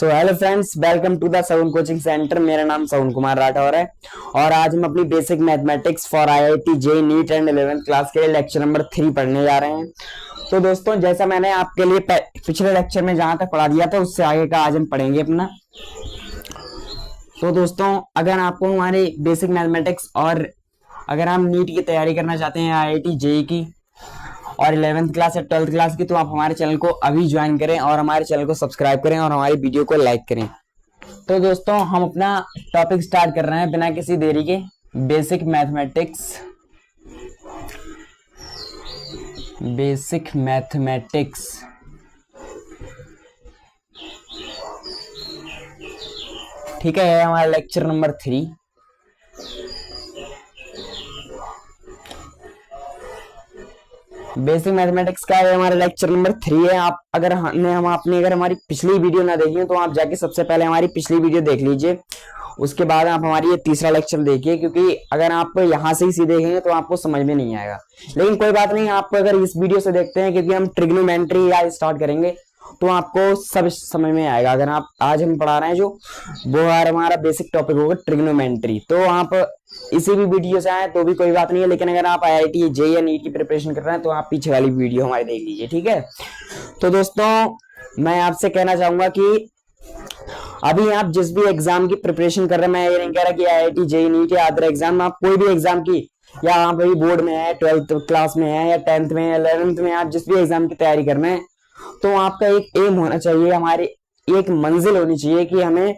So hello friends, welcome to the सउन coaching centre. मेरा नाम सउन कुमार राठौर है और आज हम अपनी basic mathematics for IIT JEE neat and 11th class के लेक्चर नंबर 3 पढ़ने जा रहे हैं। तो दोस्तों, जैसा मैंने आपके लिए पिछले लेक्चर में जहां तक पढ़ा दिया था उससे आगे का आज हम पढ़ेंगे अपना। तो दोस्तों, अगर आपको हमारी बेसिक मैथमेटिक्स और अगर आप नीट की तैयारी करना चाहते हैं आईआईटी जेईई की और 11th क्लास या 12th क्लास की, तो आप हमारे चैनल को अभी ज्वाइन करें और हमारे चैनल को सब्सक्राइब करें और हमारी वीडियो को लाइक करें। तो दोस्तों, हम अपना टॉपिक स्टार्ट कर रहे हैं बिना किसी देरी के। बेसिक मैथमेटिक्स ठीक है, हमारा लेक्चर नंबर 3। बेसिक मैथमेटिक्स का हमारा लेक्चर नंबर 3 है। आप अगर अगर हमारी पिछली वीडियो ना देखी हो तो आप जाके सबसे पहले हमारी पिछली वीडियो देख लीजिए, उसके बाद आप हमारी ये तीसरा लेक्चर देखिए, क्योंकि अगर आप यहाँ से ही सीधे देखेंगे तो आपको समझ में नहीं आएगा। लेकिन कोई बात नहीं, आप अगर इस वीडियो से देखते हैं, क्योंकि हम ट्रिग्नोमेट्री या स्टार्ट करेंगे तो आपको सब समझ में आएगा। अगर आप आज हम पढ़ा रहे हैं जो वो हमारा बेसिक टॉपिक होगा ट्रिग्नोमेट्री, तो आप इसी भी वीडियो से आए तो भी कोई बात नहीं है। लेकिन अगर आप आईआईटी जेईई या नीट की प्रिपरेशन कर रहे हैं तो आप पीछे वाली वीडियो हमारी देख लीजिए, ठीक है। तो दोस्तों, मैं आपसे कहना चाहूंगा कि अभी आप जिस भी एग्जाम की प्रिपरेशन कर रहे हैं, मैं ये नहीं कह रहा कि आईआईटी जेईई नीट या अदर एग्जाम, आप कोई भी एग्जाम की, या आप अभी बोर्ड में है, 12th क्लास में है या 10th में या 11th में, आप जिस भी एग्जाम की तैयारी कर रहे हैं तो आपका एक एम होना चाहिए, हमारी एक मंजिल होनी चाहिए कि हमें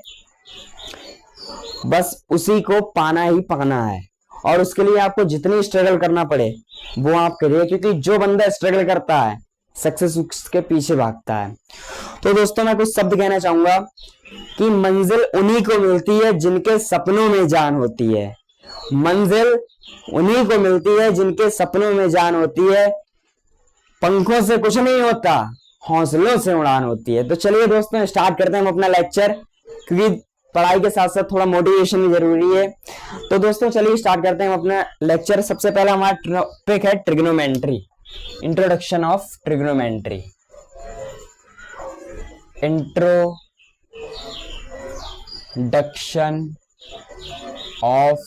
बस उसी को पाना ही पाना है। और उसके लिए आपको जितनी स्ट्रगल करना पड़े वो आप करिए, क्योंकि जो बंदा स्ट्रगल करता है सक्सेस उसके पीछे भागता है। तो दोस्तों, मैं कुछ शब्द कहना चाहूंगा कि मंजिल उन्हीं को मिलती है जिनके सपनों में जान होती है। मंजिल उन्हीं को मिलती है जिनके सपनों में जान होती है। पंखों से कुछ नहीं होता, हौसलों से उड़ान होती है। तो चलिए दोस्तों, स्टार्ट करते हैं हम अपना लेक्चर, क्योंकि पढ़ाई के साथ साथ थोड़ा मोटिवेशन भी जरूरी है। तो दोस्तों, चलिए स्टार्ट करते हैं हम अपना लेक्चर। सबसे पहला हमारा टॉपिक है trigonometry, introduction of trigonometry. Introduction of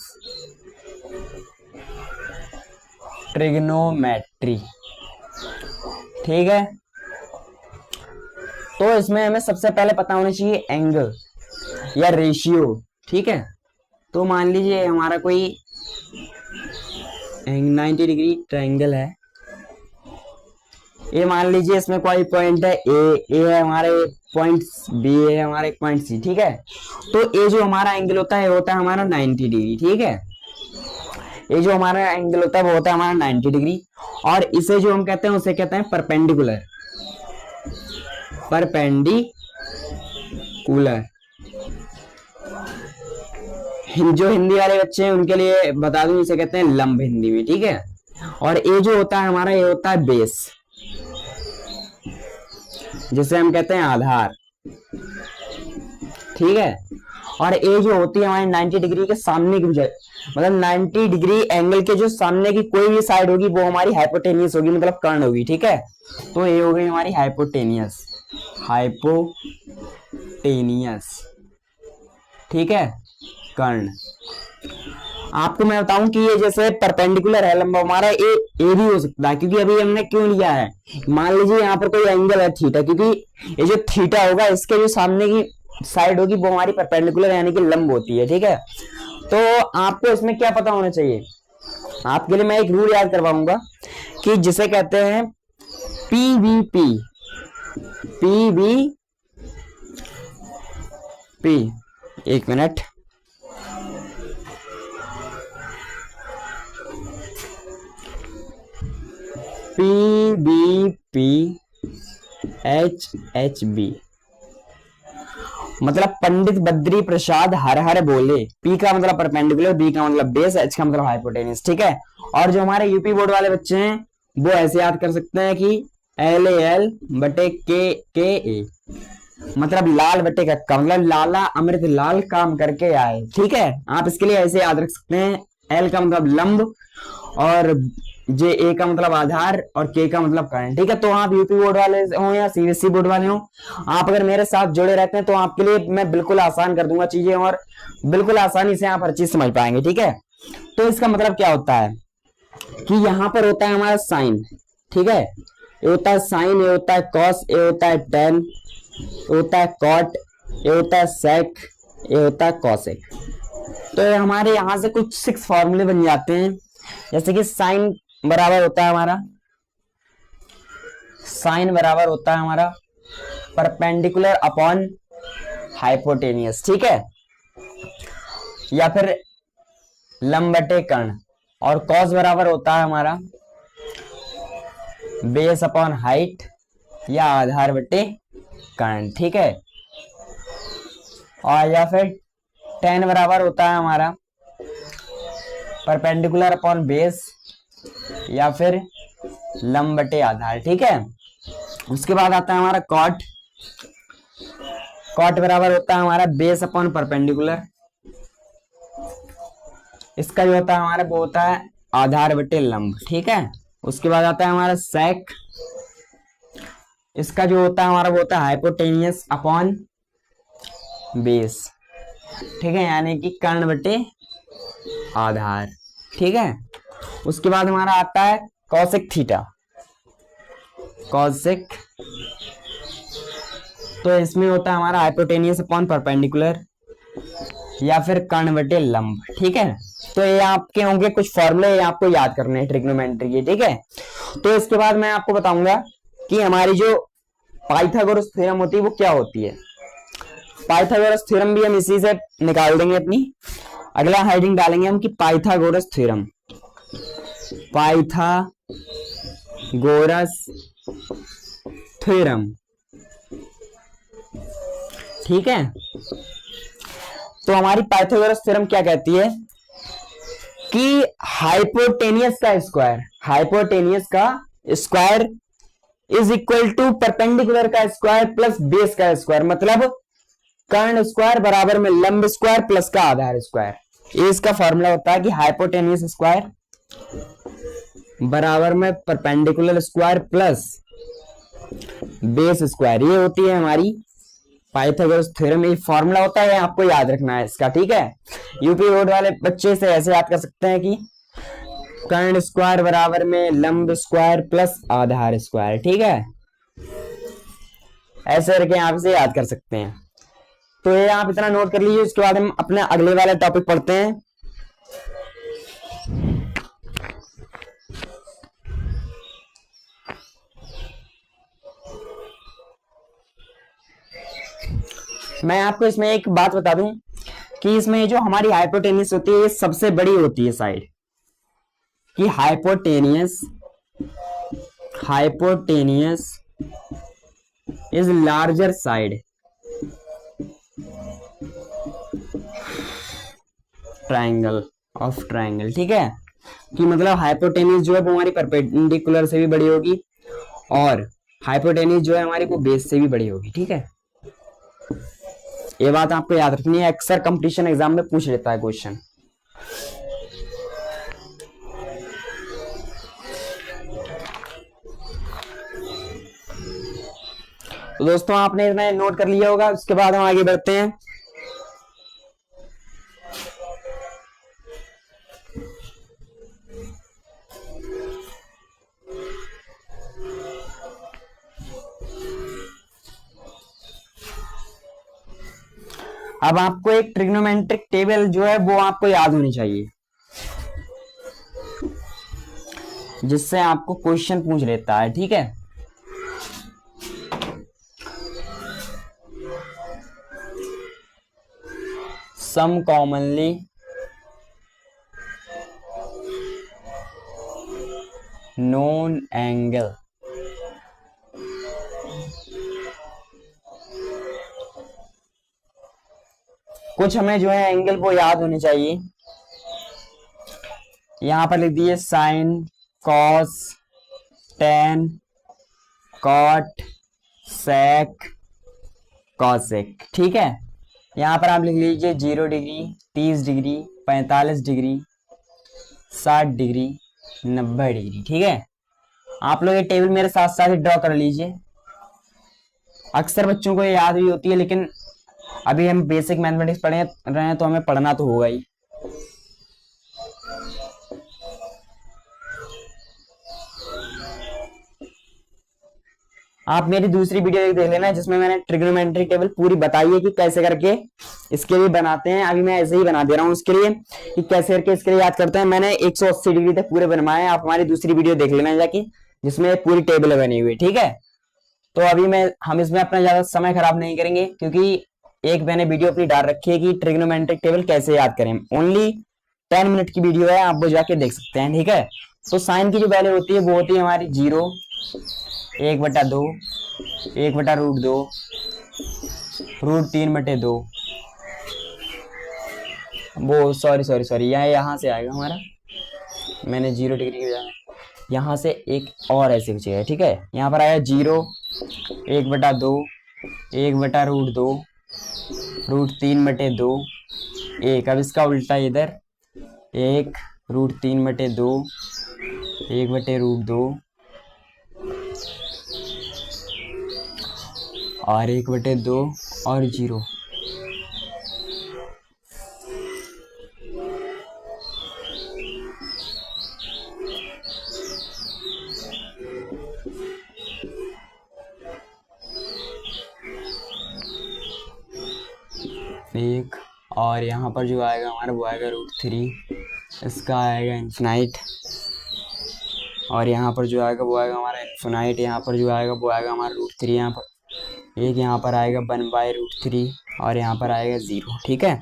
trigonometry, ठीक है। तो इसमें हमें सबसे पहले पता होना चाहिए एंगल या रेशियो, ठीक है। तो मान लीजिए हमारा कोई 90 डिग्री ट्रायंगल है, ये मान लीजिए इसमें कोई पॉइंट है ए है हमारे पॉइंट, बी है हमारे पॉइंट सी, ठीक है। तो ये जो हमारा एंगल होता है होता है हमारा 90 डिग्री, ठीक है। ये जो हमारा एंगल होता है वो होता है हमारा 90 डिग्री। और इसे जो हम कहते हैं उसे कहते हैं परपेंडिकुलर। जो हिंदी वाले बच्चे हैं उनके लिए बता दूं, इसे कहते हैं लंब हिंदी में, ठीक है। और ये जो होता है हमारा, ये होता है बेस, जिसे हम कहते हैं आधार, ठीक है। और ये जो होती है हमारी 90 डिग्री के सामने की, मतलब 90 डिग्री एंगल के जो सामने की कोई भी साइड होगी वो हमारी हाइपोटेनियस होगी, मतलब कर्ण होगी, ठीक है। तो ये हो गई हमारी हाइपोटेनियस, ठीक है, कर्ण। आपको मैं बताऊं कि ये जैसे परपेंडिकुलर है लंबा हमारा, ये भी हो सकता है, क्योंकि अभी हमने क्यों लिया है, मान लीजिए यहाँ पर कोई एंगल है थीटा, क्योंकि ये जो थीटा होगा इसके जो सामने की साइड होगी वो हमारी परपेंडिकुलर यानी कि लंब होती है, ठीक है। तो आपको इसमें क्या पता होना चाहिए, आपके लिए मैं एक रूल याद करवाऊंगा कि जिसे कहते हैं पीवीपी, एक मिनट, PBPHHB, मतलब पंडित बद्री प्रसाद हर हर बोले। P का मतलब परपेंडिकुलर, B का मतलब बेस, H का मतलब हाइपोटेनियस, ठीक है। और जो हमारे यूपी बोर्ड वाले बच्चे हैं वो ऐसे याद कर सकते हैं कि LAL बटे KA, मतलब लाल बटे का मतलब लाला अमृत लाल काम करके आए, ठीक है। आप इसके लिए ऐसे याद रख सकते हैं, L का मतलब लंब और जे ए का मतलब आधार और के का मतलब करंट, ठीक है। तो आप यूपी बोर्ड वाले हो या सीबीएसई बोर्ड वाले हो, आप अगर मेरे साथ जुड़े रहते हैं तो आपके लिए मैं बिल्कुल आसान कर दूंगा चीजें, और बिल्कुल आसानी से आप हर चीज समझ पाएंगे, ठीक है। तो इसका मतलब क्या होता है कि यहाँ पर होता है हमारा साइन, ठीक है। ये होता है साइन, ये होता है कॉस, ये होता है टेन, ये होता है कॉट, ये होता है सेक, ये होता है कॉसेक। तो ये हमारे यहाँ से कुछ 6 फॉर्मूले बन जाते हैं। जैसे कि साइन बराबर होता है हमारा, साइन बराबर होता है हमारा परपेंडिकुलर अपॉन हाइपोटेनियस, ठीक है, या फिर लंब बटे कर्ण। और कॉस बराबर होता है हमारा बेस अपॉन हाइट या आधार बटे कर्ण, ठीक है। और या फिर टेन बराबर होता है हमारा परपेंडिकुलर अपॉन बेस या फिर लंब बटे आधार, ठीक है। उसके बाद आता है हमारा कॉट, कॉट बराबर होता है हमारा बेस अपॉन परपेंडिकुलर, इसका जो होता है हमारा वो होता है आधार बटे लंब, ठीक है। उसके बाद आता है हमारा सेक, इसका जो होता है हमारा वो होता है हाइपोटेनियस अपॉन बेस, ठीक है, यानी कि कर्ण बटे आधार, ठीक है। उसके बाद हमारा आता है कॉसेक थीटा, कॉसेक, तो इसमें होता है हमारा हाइपोटेनियस अपॉन परपेंडिकुलर या फिर कर्ण बटे लंब, ठीक है। तो ये आपके होंगे कुछ फॉर्मूले, ये आपको याद करने हैं ट्रिग्नोमेट्री के, ठीक है। तो इसके बाद मैं आपको बताऊंगा कि हमारी जो पाइथागोरस थ्योरम होती है वो क्या होती है। पाइथागोरस थ्योरम भी हम इसी से निकाल देंगे अपनी, अगला हेडिंग डालेंगे हम कि पाइथागोरस थ्योरम, पाइथागोरस थ्योरम, ठीक है। तो हमारी पाइथागोरस थ्योरम क्या कहती है कि हाइपोटेनियस का स्क्वायर, हाइपोटेनियस का square is equal to perpendicular का स्क्वायर प्लस बेस का स्क्वायर, मतलब कर्ण स्क्वायर बराबर में लंब स्क्वायर प्लस का आधार स्क्वायर। ये इसका फॉर्मूला होता है कि हाइपोटेनियस स्क्वायर बराबर में perpendicular square plus base square. ये होती है हमारी पाइथागोरस थ्योरम, ये फॉर्मूला होता है, आपको याद रखना है इसका, ठीक है। यूपी बोर्ड वाले बच्चे से ऐसे याद कर सकते हैं कि कर्ण स्क्वायर बराबर में लंब स्क्वायर प्लस आधार स्क्वायर, ठीक है, ऐसे करके आप इसे याद कर सकते हैं। तो ये आप इतना नोट कर लीजिए। उसके बाद हम अपने अगले वाले टॉपिक पढ़ते हैं। मैं आपको इसमें एक बात बता दूं कि इसमें जो हमारी हाइपोटेनियस होती है ये सबसे बड़ी होती है साइड, कि hypotenuse, hypotenuse is larger side triangle of triangle, ठीक है। कि मतलब हाइपोटेनियस जो है वो हमारी परपेंडिकुलर से भी बड़ी होगी और हाइपोटेनियस जो है हमारी वो बेस से भी बड़ी होगी, ठीक है। ये बात आपको याद रखनी है, अक्सर कंपटीशन एग्जाम में पूछ लेता है क्वेश्चन। तो दोस्तों आपने इतना नोट कर लिया होगा। उसके बाद हम आगे बढ़ते हैं। अब आपको एक ट्रिग्नोमेट्रिक टेबल जो है वो आपको याद होनी चाहिए, जिससे आपको क्वेश्चन पूछ लेता है, ठीक है। सम कॉमनली नोन एंगल, कुछ हमें जो है एंगल वो याद होने चाहिए। यहां पर लिख दिए साइन, कॉस, टेन, कॉट, सेक, कॉसेक, ठीक है। यहां पर आप लिख लीजिए 0 degree, 30 degree, 45 degree, 60 degree, 90 degree. ठीक है, आप लोग ये टेबल मेरे साथ साथ ड्रॉ कर लीजिए। अक्सर बच्चों को ये याद भी होती है, लेकिन अभी हम बेसिक मैथमेटिक्स पढ़े रहे हैं तो हमें पढ़ना तो होगा ही। आप मेरी दूसरी वीडियो देख लेना जिसमें मैंने ट्रिग्नोमेट्री टेबल पूरी बताई है कि कैसे करके इसके लिए बनाते हैं। अभी मैं ऐसे ही बना दे रहा हूँ उसके लिए कि कैसे करके इसके लिए याद करते हैं। मैंने 180 डिग्री तक पूरे बनवाए हैं। आप हमारी दूसरी वीडियो देख लेना जाके, जिसमें पूरी टेबल बनी हुई। ठीक है, तो अभी हम इसमें अपना ज्यादा समय खराब नहीं करेंगे, क्योंकि एक मैंने वीडियो अपनी डाल रखी है कि ट्रिग्नोमेट्रिक टेबल कैसे याद करें। ओनली 10 मिनट की वीडियो है, आप वो जाके देख सकते हैं। ठीक है, तो साइन की जो वैल्यू होती है वो होती है हमारी 0, 1/2, 1/√2, √3/2। वो सॉरी यहाँ से आएगा हमारा, मैंने 0 डिग्री की बजाय यहाँ से एक और ऐसे कुछ है। ठीक है, यहाँ पर आया 0, 1/2, 1/√2, √3/2, 1। अब इसका उल्टा इधर 1, √3/2, 1/√2 और 1/2 और 0। एक और यहाँ पर जो आएगा हमारा वो आएगा √3, इसका आएगा इन्फिनाइट। और यहाँ पर जो आएगा वो आएगा हमारा इन्फिनाइट। यहाँ पर जो आएगा वो आएगा हमारा √3। यहाँ पर एक यहाँ पर आएगा 1/√3 और यहाँ पर आएगा 0। ठीक है,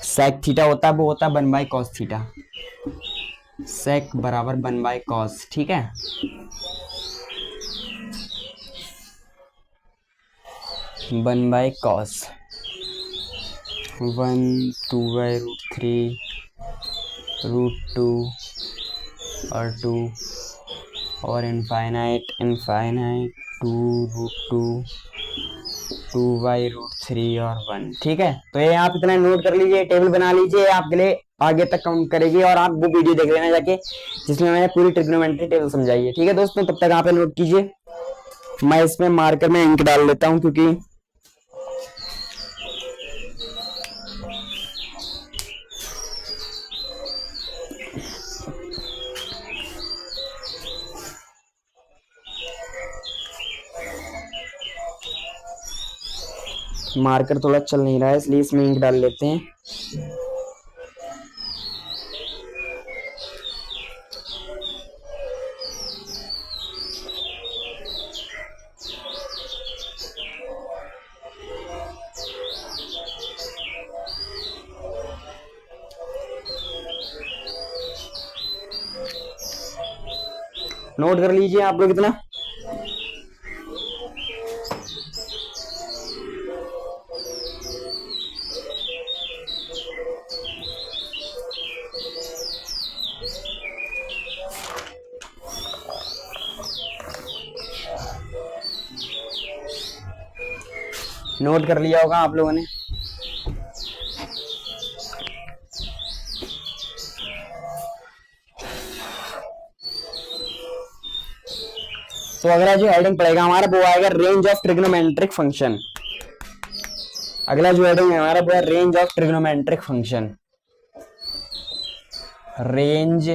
सेक थीटा होता है वो होता है 1/cos थीटा। सेक बराबर 1/cos। ठीक है, वन बाय कॉस 1, 2/√3, √2 और 2 और इनफाइनाइट 2√2, 2/√3 और 1। ठीक है, तो ये आप इतना नोट कर लीजिए, टेबल बना लीजिए, आपके लिए आगे तक काउंट करेगी। और आप वो वीडियो देख लेना जाके जिसमें मैंने पूरी ट्रिग्नोमेट्री टेबल समझाई है। ठीक है दोस्तों, तब तक आप नोट कीजिए। मैं इसमें मार्कर में इंक डाल लेता हूं, क्योंकि मार्कर थोड़ा चल नहीं रहा है, इसलिए इसमें इंक डाल लेते हैं। नोट कर लीजिए आप लोग इतना। नोट कर लिया होगा आप लोगों ने। तो अगला जो हेडिंग पड़ेगा हमारा वो आएगा रेंज ऑफ ट्रिग्नोमेट्रिक फंक्शन। अगला जो हेडिंग है हमारा वो है range of trigonometric function. Range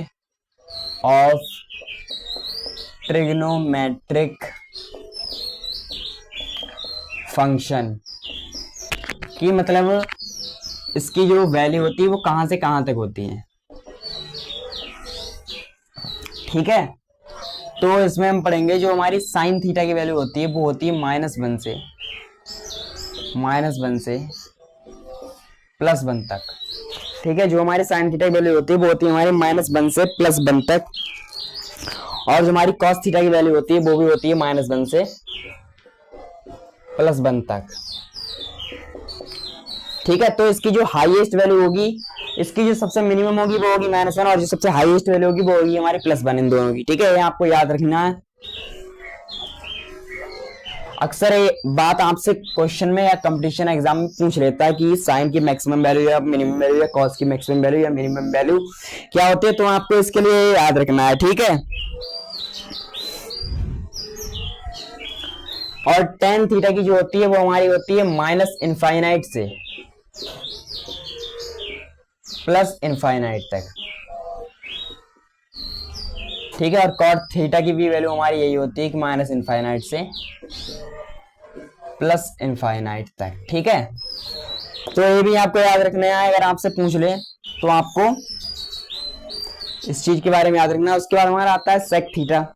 of trigonometric function की मतलब इसकी जो वैल्यू होती है वो कहां से कहां तक होती है। ठीक है, तो इसमें हम पढ़ेंगे जो हमारी साइन थीटा की वैल्यू होती है वो होती है -1 से +1 तक। ठीक है, जो हमारी साइन थीटा की वैल्यू होती है वो होती है हमारी -1 से +1 तक। और जो हमारी कॉस थीटा की वैल्यू होती है वो भी होती है -1 से +1 तक। ठीक है, तो इसकी जो हाईएस्ट वैल्यू होगी, इसकी जो सबसे मिनिमम होगी वो होगी -1 और जो सबसे हाईएस्ट वैल्यू होगी वो होगी हमारी +1, इन दोनों की। ठीक है, ये आपको याद रखना है। अक्सर ये बात आपसे क्वेश्चन में या कंपटीशन एग्जाम में पूछ लेता है कि साइन की मैक्सिमम वैल्यू या मिनिमम वैल्यू या कॉस की मैक्सिमम वैल्यू या मिनिमम वैल्यू क्या होती है, तो आपको इसके लिए याद रखना है, ठीक है। और टेन थीटा की जो होती है वो हमारी होती है माइनस इनफाइनाइट से प्लस इनफाइनाइट तक, ठीक है। और कॉट थीटा की भी वैल्यू हमारी यही होती है कि माइनस इनफाइनाइट से प्लस इनफाइनाइट तक, ठीक है। तो ये भी आपको याद रखना है, अगर आपसे पूछ ले तो आपको इस चीज के बारे में याद रखना है। उसके बाद हमारा आता है सेक थीटा।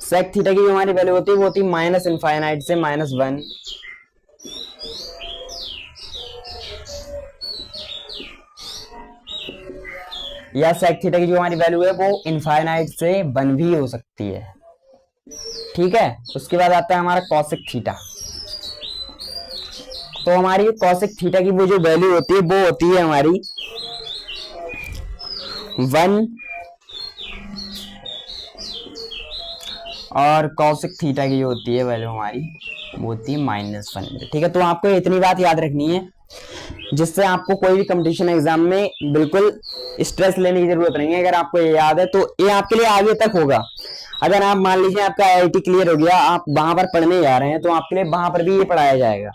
सेक थीटा की जो हमारी वैल्यू होती है वो होती है माइनस इनफाइनाइट से -1, या सेक थीटा की जो हमारी वैल्यू है वो इनफाइनाइट से 1 भी हो सकती है, ठीक है। उसके बाद आता है हमारा कॉसेक थीटा। तो हमारी कॉसेक थीटा की वो जो वैल्यू होती है वो होती है हमारी 1, और कॉसेक थीटा की जो होती है वैल्यू हमारी वो होती है -1, ठीक है। तो आपको इतनी बात याद रखनी है जिससे आपको कोई भी कंपटीशन एग्जाम में बिल्कुल स्ट्रेस लेने की जरूरत नहीं है। अगर आपको ये याद है तो ये आपके लिए आगे तक होगा। अगर आप मान लीजिए आपका आईआईटी क्लियर हो गया, आप वहां पर पढ़ने जा रहे हैं, तो आपके लिए वहां पर भी ये पढ़ाया जाएगा।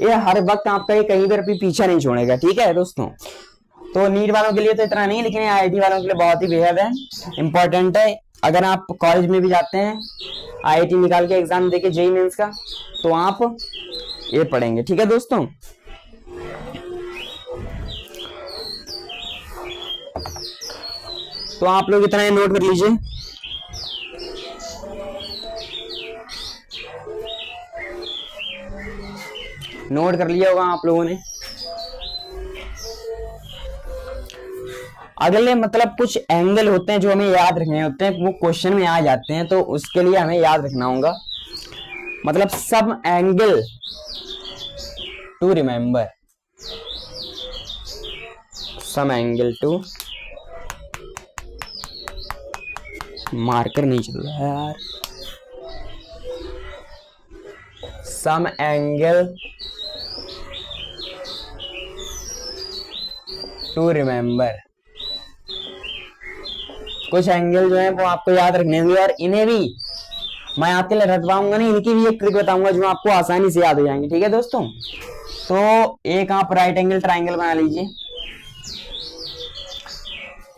ये हर वक्त आपका ये कहीं पर भी पीछा नहीं छोड़ेगा, ठीक है दोस्तों। तो नीट वालों के लिए तो इतना नहीं, लेकिन आईआईटी वालों के लिए बहुत ही बेहद है, इंपॉर्टेंट है। अगर आप कॉलेज में भी जाते हैं, आईआईटी निकाल के एग्जाम देके जेईई मेंस का, तो आप ये पढ़ेंगे, ठीक है दोस्तों। तो आप लोग इतना ही नोट कर लीजिए। नोट कर लिया होगा आप लोगों ने। अगले मतलब कुछ एंगल होते हैं जो हमें याद रखने होते हैं, वो क्वेश्चन में आ जाते हैं, तो उसके लिए हमें याद रखना होगा। मतलब some angle to remember, some angle to, marker नहीं चल रहा है यार, सम एंगल टू रिमेंबर। कुछ एंगल जो है वो आपको याद रखने होंगे, और इन्हें भी मैं आपके लिए रटवाऊंगा नहीं, इनकी भी एक ट्रिक बताऊंगा जो आपको आसानी से याद हो जाएंगे, ठीक है दोस्तों। तो एक आप राइट एंगल ट्राइंगल बना लीजिए।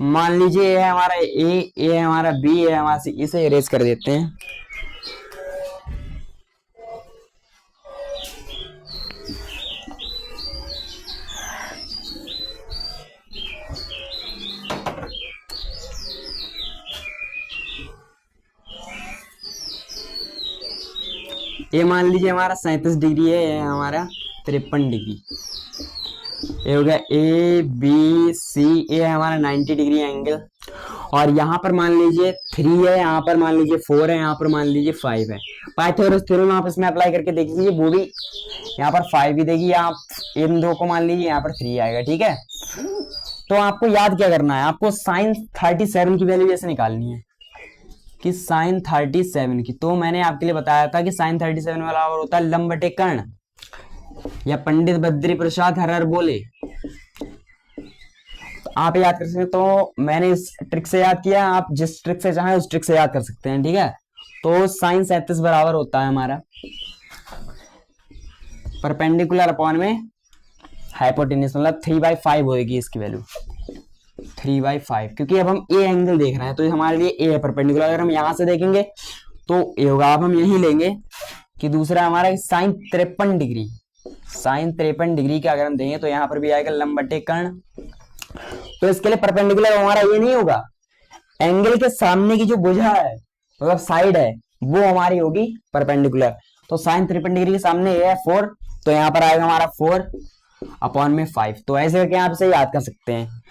मान लीजिए ये है हमारा ए है हमारा बी है हमारा सी, इसे इरेज कर देते हैं। ये मान लीजिए हमारा 37 डिग्री है, ये हमारा 53 डिग्री। ये हो गया ए बी सी, ये है हमारा 90 डिग्री एंगल। और यहाँ पर मान लीजिए 3 है, यहाँ पर मान लीजिए 4 है, यहाँ पर मान लीजिए 5 है। पाइथागोरस थ्योरम आप इसमें अप्लाई करके देख लीजिए, वो भी यहाँ पर 5 भी देगी, आप इन दो को मान लीजिए यहाँ पर 3 आएगा, ठीक है। तो आपको याद क्या करना है, आपको साइन 37 की वैल्यू जैसे निकालनी है कि साइन 37 की। तो मैंने आपके लिए बताया था कि साइन 37 वाला और होता है लंबटे कर्ण, या पंडित बद्री प्रसाद हर बोले। तो आप याद कर सकते हैं, तो मैंने इस ट्रिक से याद किया, आप जिस ट्रिक से चाहें उस ट्रिक से याद कर सकते हैं, ठीक है। तो साइन 37 बराबर होता है हमारा परपेंडिकुलर अपॉन में हाइपोटेन्यूज, मतलब 3/5 होगी इसकी वैल्यू, 3/5, क्योंकि अब हम ए एंगल देख रहे हैं तो हमारे लिए ए है परपेंडिकुलर। अगर हम यहां से देखेंगे तो ए होगा। अब हम यही लेंगे कि दूसरा हमारा साइन 53 डिग्री, साइन 53 डिग्री का अगर हम देंगे तो यहाँ पर भी आएगा लंबटे कर्ण। तो इसके लिए परपेंडिकुलर हमारा ये नहीं होगा, एंगल के सामने की जो भुजा है मतलब साइड है वो हमारी होगी परपेंडिकुलर। तो साइन 53 डिग्री के सामने ये है 4, तो यहाँ पर आएगा हमारा 4 अपॉन में 5। तो ऐसे करके आप इसे याद कर सकते हैं।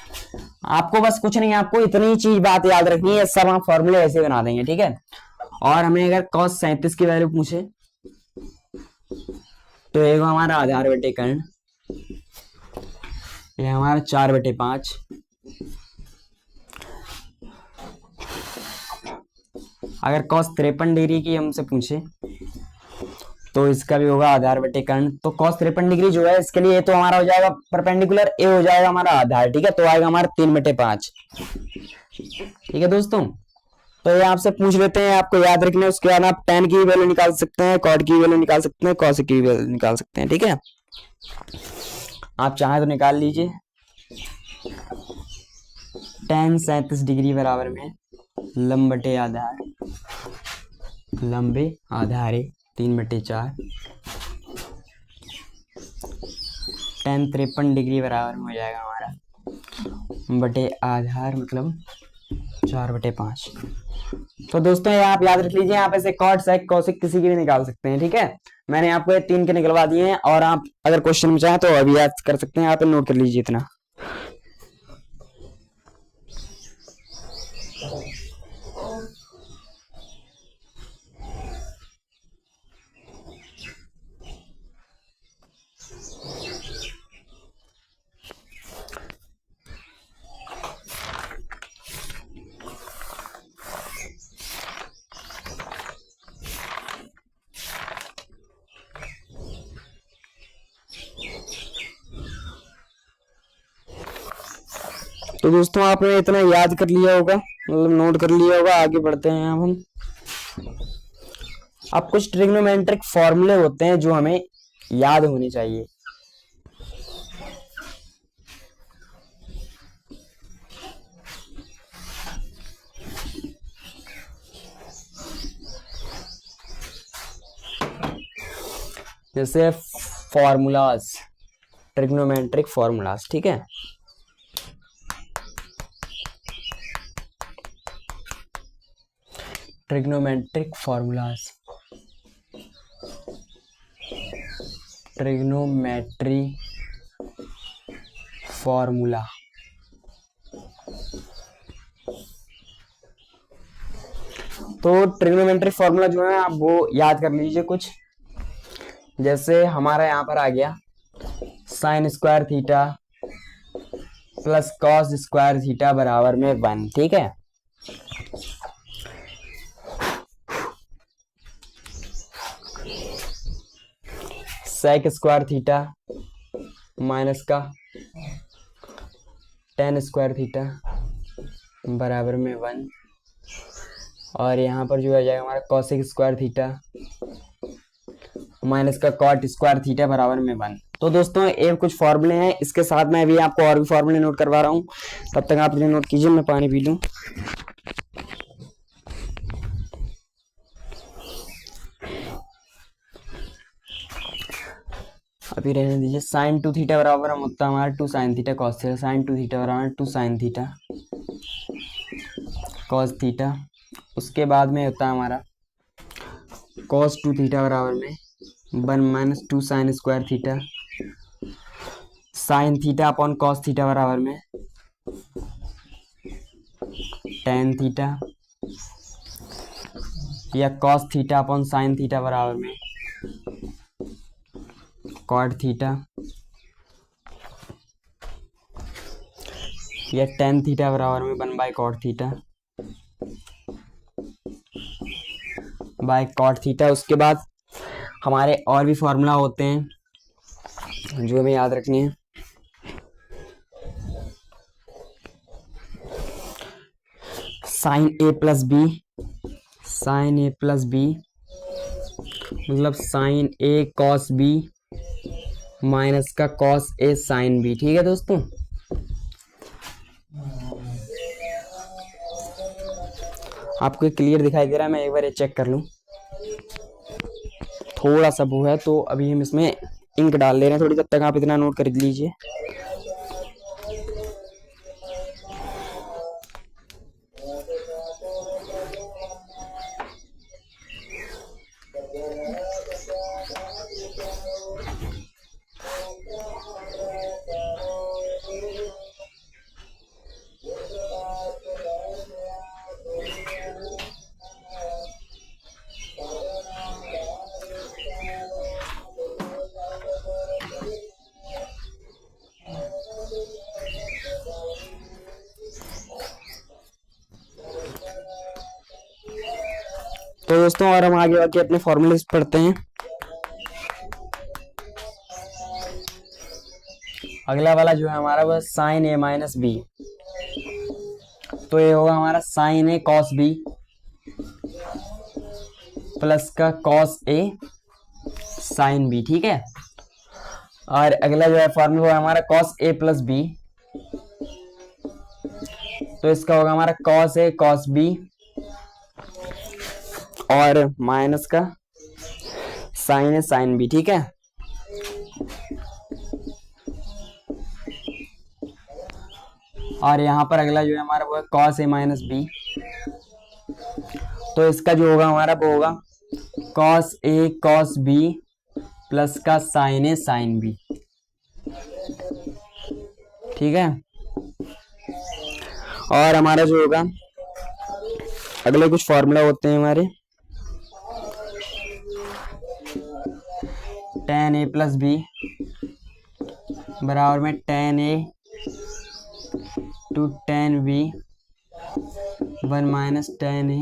आपको बस कुछ नहीं, आपको इतनी चीज बात याद रखनी है, सब हम फॉर्मूले ऐसे बना देंगे, ठीक है। और हमें अगर cos 37 की वैल्यू पूछे तो एक हमारा आधार बटे कर्ण, ये हमारा 4/5, अगर cos 53 डिग्री की हमसे पूछे तो इसका भी होगा आधार बटे कर्ण। तो cos 53 डिग्री जो है इसके लिए तो हमारा हो जाएगा परपेंडिकुलर, ए हो जाएगा हमारा आधार, ठीक है। तो आएगा हमारा 3/5, ठीक है दोस्तों। तो ये आपसे पूछ लेते हैं, आपको याद रखना है। उसके बाद आप tan की वैल्यू निकाल सकते हैं, cot की वैल्यू निकाल सकते हैं, cos की वैल्यू निकाल सकते हैं, ठीक है। आप चाहें तो निकाल लीजिए। tan 37 डिग्री बराबर में लंब बटे आधार, लंबे आधारे 3/4। tan 53 डिग्री बराबर में हो जाएगा हमारा बटे आधार मतलब 4/5। तो दोस्तों ये आप याद रख लीजिए, आप ऐसे कॉट सेक कोसेक किसी की भी निकाल सकते हैं, ठीक है। मैंने आपको ये 3 के निकलवा दिए हैं, और आप अगर क्वेश्चन में चाहें तो अभी याद कर सकते हैं, आप नोट कर लीजिए इतना। तो दोस्तों आपने इतना याद कर लिया होगा, मतलब नोट कर लिया होगा। आगे बढ़ते हैं अब हम। अब कुछ ट्रिग्नोमेट्रिक फॉर्मूले होते हैं जो हमें याद होने चाहिए। जैसे फॉर्मूलाज, ट्रिग्नोमेट्रिक फॉर्मूलाज, ठीक है। Trigonometric formulas, trigonometry formula. तो ट्रिग्नोमेट्रिक फॉर्मूला जो है आप वो याद कर लीजिए कुछ। जैसे हमारा यहाँ पर आ गया sign square theta plus cos square theta बराबर में 1, ठीक है। सेक स्क्वायर थीटा माइनस का टेन स्क्वायर थीटा बराबर में 1, और यहाँ पर जो आ जाएगा हमारा कॉसेक स्क्वायर थीटा माइनस का कॉट स्क्वायर थीटा बराबर में 1। तो दोस्तों ये कुछ फॉर्मूले हैं, इसके साथ मैं अभी आपको और भी फॉर्मूले नोट करवा रहा हूँ। तब तक आप नोट कीजिए, मैं पानी पी लूँ। अभी रहने दीजिए। साइन 2 थीटा बराबर होता है हमारा 2 sine theta cos theta. Sine 2 theta बराबर 2 साइन थीटा कॉस थीटा। उसके बाद में होता है हमारा कॉस 2 थीटा बराबर में 1 minus 2 sine square theta. Sine theta upon cos theta बराबर में टेन थीटा, या cos theta upon sine theta बराबर में कॉट थीटा, या टेन थीटा बराबर में 1 by cot theta by cot theta. उसके बाद हमारे और भी फॉर्मूला होते हैं जो हमें याद रखनी है। साइन ए प्लस बी, साइन ए प्लस बी मतलब साइन ए कॉस बी माइनस का कॉस ए साइन बी, ठीक है दोस्तों। आपको क्लियर दिखाई दे रहा है? मैं एक बार ये चेक कर लूं। थोड़ा सा वो है तो अभी हम इसमें इंक डाल ले रहे हैं थोड़ी, तब तक आप इतना नोट कर लीजिए। तो दोस्तों और हम आगे आके अपने फॉर्मूले पढ़ते हैं। अगला वाला जो है हमारा वह साइन ए माइनस बी, तो ये होगा हमारा साइन ए कॉस बी प्लस का कॉस ए साइन बी, ठीक है। और अगला जो है फॉर्मूला है हमारा कॉस ए प्लस बी, तो इसका होगा हमारा कॉस ए कॉस बी और माइनस का साइन ए साइन बी, ठीक है। और यहाँ पर अगला जो है हमारा वो है कॉस ए माइनस बी, तो इसका जो होगा हमारा वो होगा cos A cos B plus का साइन ए साइन बी, ठीक है। और हमारा जो होगा अगले कुछ फॉर्मूला होते हैं हमारे, टेन ए प्लस बी बराबर में ten A two ten B one minus ten A,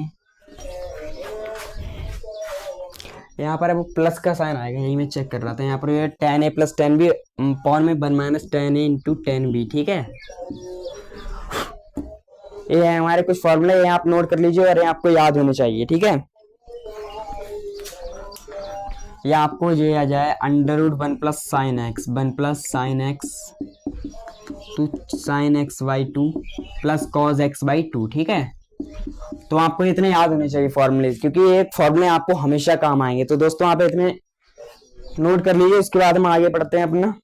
यहाँ पर वो प्लस का साइन आएगा, यही मैं चेक कर रहा था। यहाँ पर ये टेन ए प्लस टेन बी पॉन में वन माइनस टेन ए इंटू टेन बी, ठीक है। ये है हमारे कुछ फॉर्मूले, ये आप नोट कर लीजिए और ये आपको याद होने चाहिए, ठीक है। ये आपको ये आ जाए under root one plus sine x two sine x by two plus cos x by two, ठीक है। तो आपको इतने याद होने चाहिए फॉर्मूले, क्योंकि ये फॉर्मूले आपको हमेशा काम आएंगे। तो दोस्तों आप इतने नोट कर लीजिए, उसके बाद हम आगे पढ़ते हैं अपना।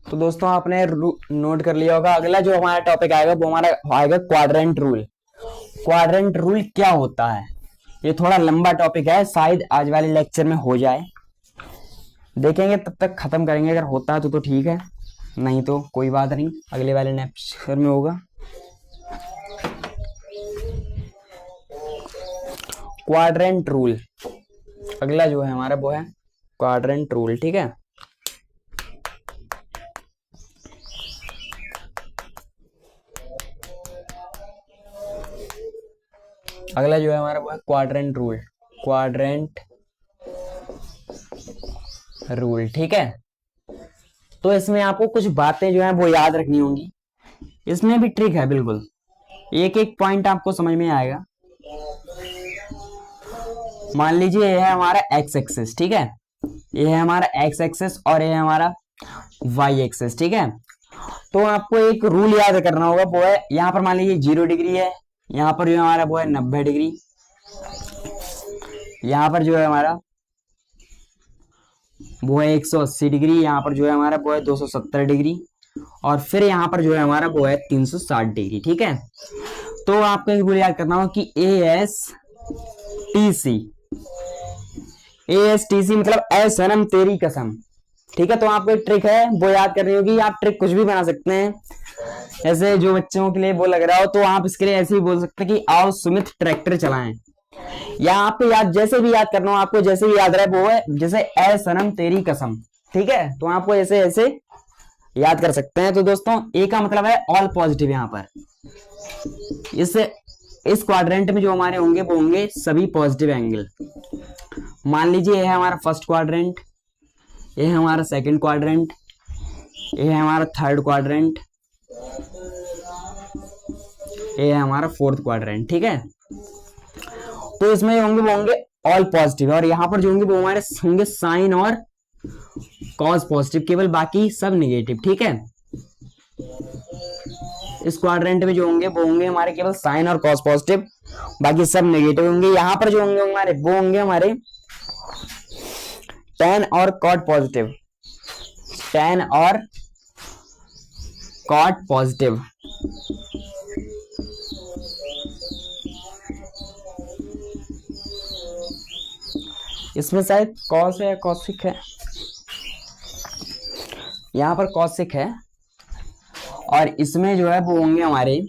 तो दोस्तों आपने नोट कर लिया होगा। अगला जो हमारा टॉपिक आएगा वो हमारा आएगा क्वाड्रेंट रूल। क्वाड्रेंट रूल क्या होता है, ये थोड़ा लंबा टॉपिक है, शायद आज वाले लेक्चर में हो जाए, देखेंगे तब तक खत्म करेंगे। अगर होता है तो ठीक है, नहीं तो कोई बात नहीं, अगले वाले लेक्चर में होगा। क्वाड्रेंट रूल अगला जो है हमारा वो है क्वाड्रेंट रूल, ठीक है। अगला जो है हमारा वो है क्वाड्रेंट रूल, ठीक है। तो इसमें आपको कुछ बातें जो है वो याद रखनी होंगी, इसमें भी ट्रिक है, बिल्कुल एक एक पॉइंट आपको समझ में आएगा। मान लीजिए ये है हमारा एक्स एक्सिस, ठीक है, ये है हमारा एक्स एक्सिस और ये है हमारा वाई एक्सिस, ठीक है। तो आपको एक रूल याद करना होगा, वो है यहाँ पर मान लीजिए 0 डिग्री है, यहाँ पर जो हमारा वो है 90 डिग्री, यहाँ पर जो है हमारा वो है 180 डिग्री, यहाँ पर जो है हमारा वो है 270 डिग्री और फिर यहाँ पर जो है हमारा वो है 360 डिग्री, ठीक है। तो आपको एक रूल याद करना होगा कि ASTC मतलब ए सनम तेरी कसम, ठीक है। तो आपको एक ट्रिक है वो याद करनी होगी, आप ट्रिक कुछ भी बना सकते हैं, ऐसे जो बच्चों के लिए वो लग रहा हो तो आप इसके लिए ऐसे ही बोल सकते हैं कि आओ सुमित ट्रैक्टर चलाएं, या आपको याद जैसे भी याद करना हो, आपको जैसे भी याद रहे वो है जैसे ए सनम तेरी कसम, ठीक है। तो आपको ऐसे ऐसे याद कर सकते हैं। तो दोस्तों ए का मतलब है ऑल पॉजिटिव, यहाँ पर इस क्वाड्रेंट में जो हमारे होंगे वो होंगे सभी पॉजिटिव एंगल। मान लीजिए ये है हमारा फर्स्ट क्वाड्रेंट, ये है हमारा सेकंड क्वाड्रेंट, ये है हमारा थर्ड क्वाड्रेंट, ये है हमारा फोर्थ क्वाड्रेंट, ठीक है। तो इसमें होंगे वो होंगे ऑल पॉजिटिव, और यहाँ पर जो होंगे वो हमारे होंगे साइन और कॉस पॉजिटिव केवल, बाकी सब नेगेटिव, ठीक है। इस क्वाड्रेंट में जो होंगे वो होंगे हमारे केवल साइन और कॉस पॉजिटिव, बाकी सब नेगेटिव होंगे। यहाँ पर जो होंगे हमारे वो होंगे हमारे टेन और कॉट पॉजिटिव, टेन और कॉट पॉजिटिव, इसमें शायद कॉस है, कॉसिक है, यहाँ पर कॉसिक है, और इसमें जो है वो होंगे हमारे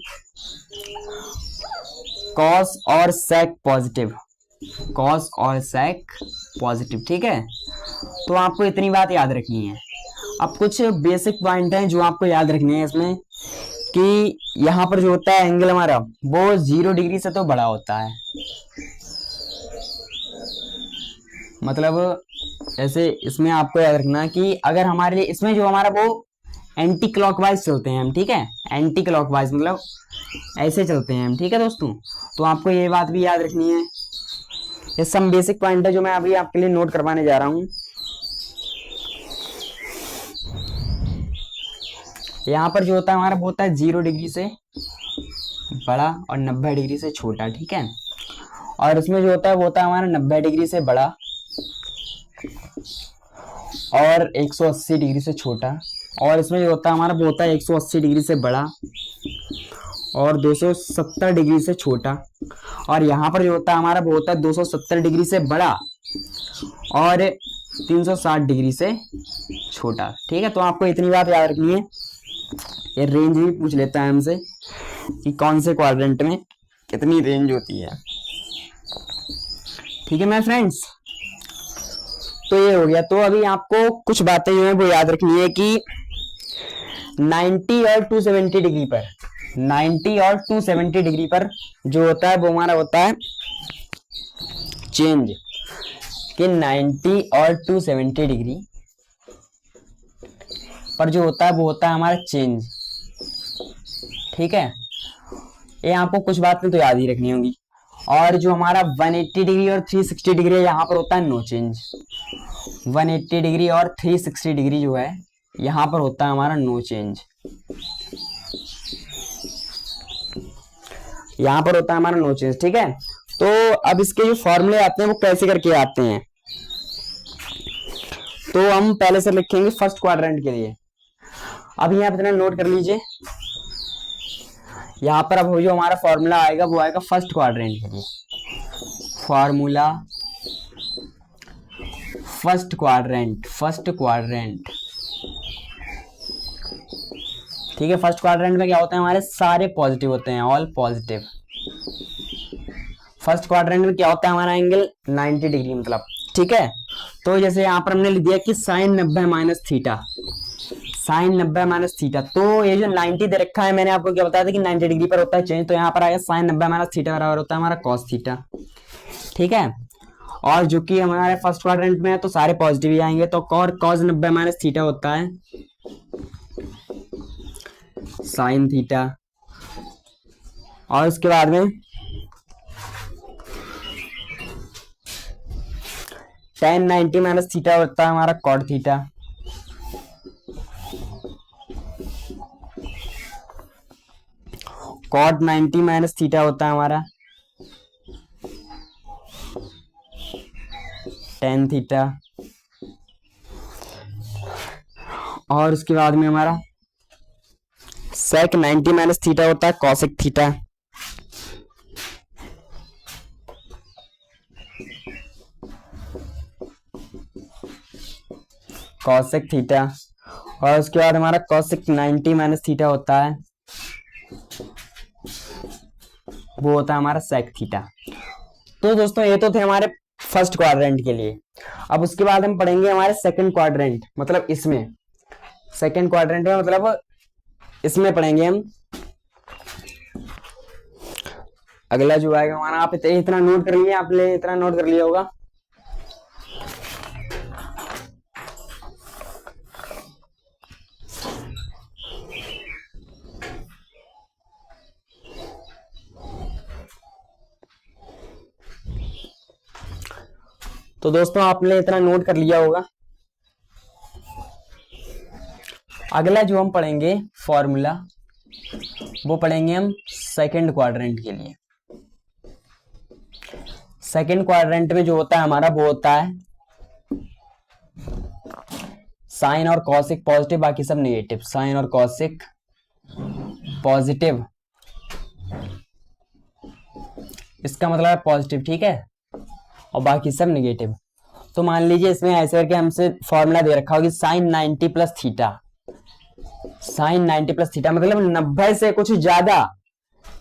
कॉस और सेक पॉजिटिव, कॉस और सेक पॉजिटिव। ठीक है, तो आपको इतनी बात याद रखनी है। अब कुछ बेसिक पॉइंट हैं जो आपको याद रखने हैं इसमें, कि यहाँ पर जो होता है एंगल हमारा वो 0 डिग्री से तो बड़ा होता है। मतलब ऐसे इसमें आपको याद रखना कि अगर हमारे लिए इसमें जो हमारा वो एंटी क्लॉकवाइज चलते हैं हम, ठीक है, एंटी क्लॉकवाइज मतलब ऐसे चलते हैं हम, ठीक है दोस्तों। तो आपको ये बात भी याद रखनी है। ये सब बेसिक पॉइंट है जो मैं अभी आपके लिए नोट करवाने जा रहा हूँ। यहाँ पर जो होता है हमारा वो होता है 0 डिग्री से बड़ा और 90 डिग्री से छोटा, ठीक है। और इसमें जो होता है वो होता है हमारा 90 डिग्री से बड़ा और 180 डिग्री से छोटा। और इसमें जो होता है हमारा वो होता है 180 डिग्री से बड़ा और 270 डिग्री से छोटा। और यहाँ पर जो होता है हमारा वो होता है 270 डिग्री से बड़ा और 360 डिग्री से छोटा, ठीक है। तो आपको इतनी बात याद रखनी है। ये रेंज भी पूछ लेता है हमसे कि कौन से क्वाड्रेंट में कितनी रेंज होती है, ठीक है मेरे फ्रेंड्स। तो ये हो गया। तो अभी आपको कुछ बातें जो है वो याद रखनी है कि 90 और 270 डिग्री पर, 90 और 270 डिग्री पर जो होता है वो हमारा होता है चेंज, कि 90 और 270 डिग्री पर जो होता है वो होता है हमारा चेंज, ठीक है। ये आपको कुछ बातें तो याद ही रखनी होंगी। और जो हमारा 180 डिग्री और 360 डिग्री यहाँ पर होता है नो चेंज। 180 डिग्री और 360 डिग्री जो है यहाँ पर होता है हमारा नो चेंज, यहाँ पर होता है हमारा नो चेंज, ठीक है। तो अब इसके जो फॉर्मूले आते हैं वो कैसे करके आते हैं, तो हम पहले से लिखेंगे फर्स्ट क्वाड्रेंट के लिए। अब यहाँ पे नोट कर लीजिए, यहाँ पर अब जो हमारा फॉर्मूला आएगा वो आएगा फर्स्ट क्वाड्रेंट के लिए। Formula first quadrant, first quadrant, ठीक है। फर्स्ट क्वाड्रेंट में क्या होता है, हमारे सारे पॉजिटिव होते हैं, ऑल पॉजिटिव। फर्स्ट क्वाड्रेंट में क्या होता है, हमारा एंगल 90 डिग्री मतलब, ठीक है। तो जैसे यहाँ पर हमने लिख दिया कि sine 90 minus theta, sine 90 minus theta. तो ये जो 90 दे रखा है, मैंने आपको क्या बताया था कि 90 डिग्री पर होता है चेंज, तो यहाँ पर आएगा साइन 90 माइनस थीटा बराबर होता है हमारा कॉस थीटा, ठीक है। और जो कि हमारे फर्स्ट क्वाड्रेंट में है तो सारे पॉजिटिव ही आएंगे, तो कॉस 90 माइनस थीटा होता है साइन थीटा। और उसके बाद में tan 90 माइनस थीटा होता है हमारा cot theta, cot 90 minus theta होता है हमारा tan थीटा। और उसके बाद में हमारा सेक 90 माइनस थीटा होता है कॉसेक थीटा, कॉसेक थीटा। और उसके बाद हमारा कॉसेक 90 माइनस थीटा होता है, वो होता है हमारा सेक थीटा। तो दोस्तों ये तो थे हमारे फर्स्ट क्वाड्रेंट के लिए। अब उसके बाद हम पढ़ेंगे हमारे सेकंड क्वाड्रेंट, मतलब इसमें सेकंड क्वाड्रेंट में मतलब इसमें पढ़ेंगे हम अगला जो आएगा हमारा। आप इतना नोट कर लिए, आपने इतना नोट कर लिया होगा। तो दोस्तों आपने इतना नोट कर लिया होगा। अगला जो हम पढ़ेंगे फॉर्मूला, वो पढ़ेंगे हम सेकंड क्वाड्रेंट के लिए। सेकंड क्वाड्रेंट में जो होता है हमारा वो होता है साइन और कॉसिक पॉजिटिव, बाकी सब नेगेटिव। साइन और कॉसिक पॉजिटिव, इसका मतलब है पॉजिटिव, ठीक है, और बाकी सब नेगेटिव। तो मान लीजिए इसमें ऐसे करके हमसे फॉर्मूला दे रखा होगा sine 90 plus theta, sine 90 plus theta मतलब 90 से कुछ ज्यादा,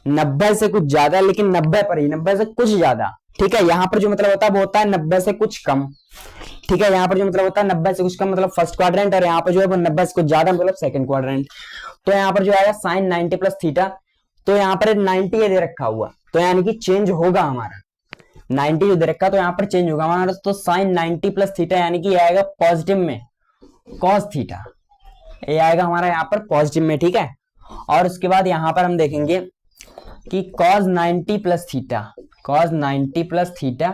90 से कुछ ज्यादा, लेकिन 90 पर ही, 90 से कुछ ज्यादा। ठीक है, यहाँ पर जो मतलब होता है वो होता है 90 से कुछ कम। ठीक है, यहाँ पर जो मतलब होता है 90 से कुछ कम मतलब फर्स्ट क्वाड्रेंट, और यहाँ पर जो है वो 90 से कुछ ज्यादा मतलब सेकंड क्वाड्रेंट। तो यहाँ पर जो आएगा साइन 90 प्लस थीटा, तो यहाँ पर 90 ये दे रखा हुआ, तो यानी कि चेंज होगा हमारा 90 जो दे रखा, तो यहाँ पर चेंज होगा हमारा। तो साइन 90 प्लस थीटा यानी कि आएगा पॉजिटिव में कॉस थीटा, ये आएगा हमारा यहाँ पर पॉजिटिव में। ठीक है, और उसके बाद यहाँ पर हम देखेंगे कि cos 90 plus theta, cos 90 plus theta,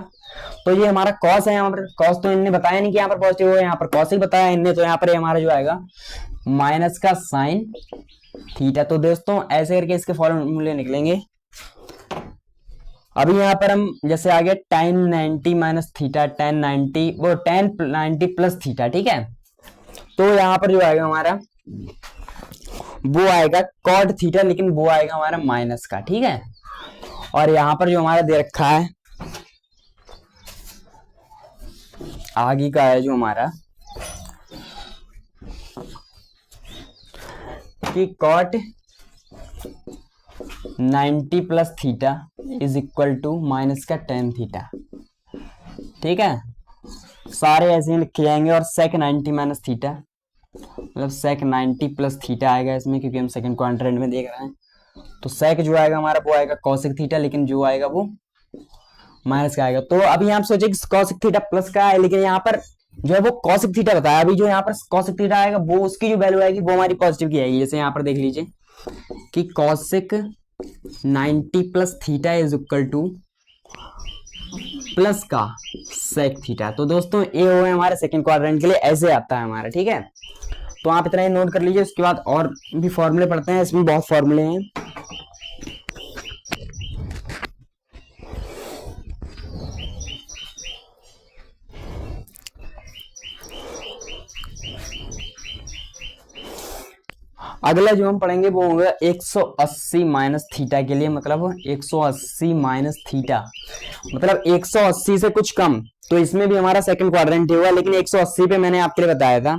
तो ये हमारा cos है, यहाँ पर cos तो इनने बताया नहीं कि यहाँ पर पॉजिटिव होगा, यहाँ पर cos ही बताया इनने, तो यहाँ पर हमारा जो आएगा माइनस का साइन थीटा। तो दोस्तों ऐसे करके इसके फॉर्मूले निकलेंगे। अभी यहाँ पर हम जैसे आ गया tan 90 माइनस थीटा, tan 90 वो tan 90 प्लस थीटा। ठीक है, तो यहाँ पर जो आएगा हमारा वो आएगा कॉट थीटा, लेकिन वो आएगा हमारा माइनस का। ठीक है, और यहां पर जो हमारा दे रखा है आगे का है जो हमारा कि cot 90 plus theta is equal to minus का tan थीटा। ठीक है, सारे ऐसे ही लिखे जाएंगे। और सेक 90 माइनस थीटा मतलब सेक 90 प्लस थीटा आएगा इसमें, क्योंकि हम सेकंड क्वाड्रेंट में देख रहे हैं। तो सेक जो आएगा हमारा वो आएगा कॉसेक थीटा, लेकिन जो आएगा वो माइनस का आएगा। तो अभी यहाँ सोचे कॉसेक थीटा प्लस का है, लेकिन यहाँ पर जो है वो कॉसेक थीटा बताया। अभी जो यहाँ पर कॉसेक थीटा आएगा वो उसकी जो वैल्यू आएगी वो हमारी पॉजिटिव की आएगी। जैसे यहाँ पर देख लीजिए कि cosec 90 plus theta is equal two plus का सेक थीटा। तो दोस्तों ये हो है हमारे सेकंड क्वाड्रेंट के लिए, ऐसे आता है हमारा। ठीक है, तो आप इतना ही नोट कर लीजिए। उसके बाद और भी फॉर्मूले पढ़ते हैं, इसमें बहुत फॉर्मूले हैं। अगला जो हम पढ़ेंगे वो होगा 180 माइनस थीटा के लिए, मतलब 180 माइनस थीटा मतलब 180 से कुछ कम। तो इसमें भी हमारा सेकंड क्वाड्रेंट होगा, लेकिन 180 पे मैंने आपके लिए बताया था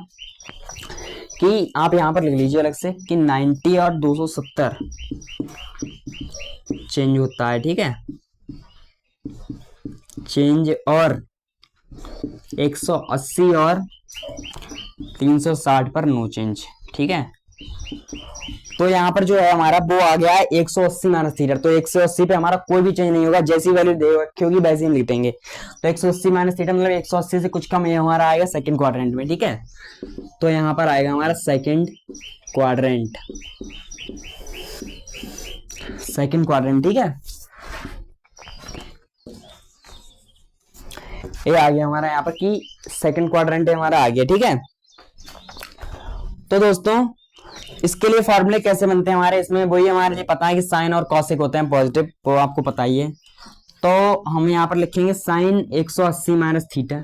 कि आप यहां पर लिख लीजिए अलग से कि 90 और 270 चेंज होता है। ठीक है, चेंज, और 180 और 360 पर नो चेंज। ठीक है, तो यहाँ पर जो है हमारा वो आ गया है 180 माइनस थीटा। तो 180 पे हमारा कोई भी चेंज नहीं होगा, जैसी वैल्यू दे रखी होगी वैसे ही लिख देंगे। तो 180 माइनस थीटा मतलब 180 से कुछ कम, ये हमारा आएगा सेकंड क्वाड्रेंट में। ठीक है, तो यहाँ पर आएगा हमारा सेकंड क्वाड्रेंट, सेकंड क्वाड्रेंट। ठीक है, ये आ गया हमारा यहाँ पर कि सेकंड क्वाड्रेंट हमारा आ गया। ठीक है, तो दोस्तों इसके लिए फॉर्मूले कैसे बनते हैं हमारे, इसमें वही हमारे लिए पता है कि साइन और कॉसेक होते हैं पॉजिटिव, वो आपको पता ही है। तो हम यहाँ पर लिखेंगे साइन 180 माइनस थीटा,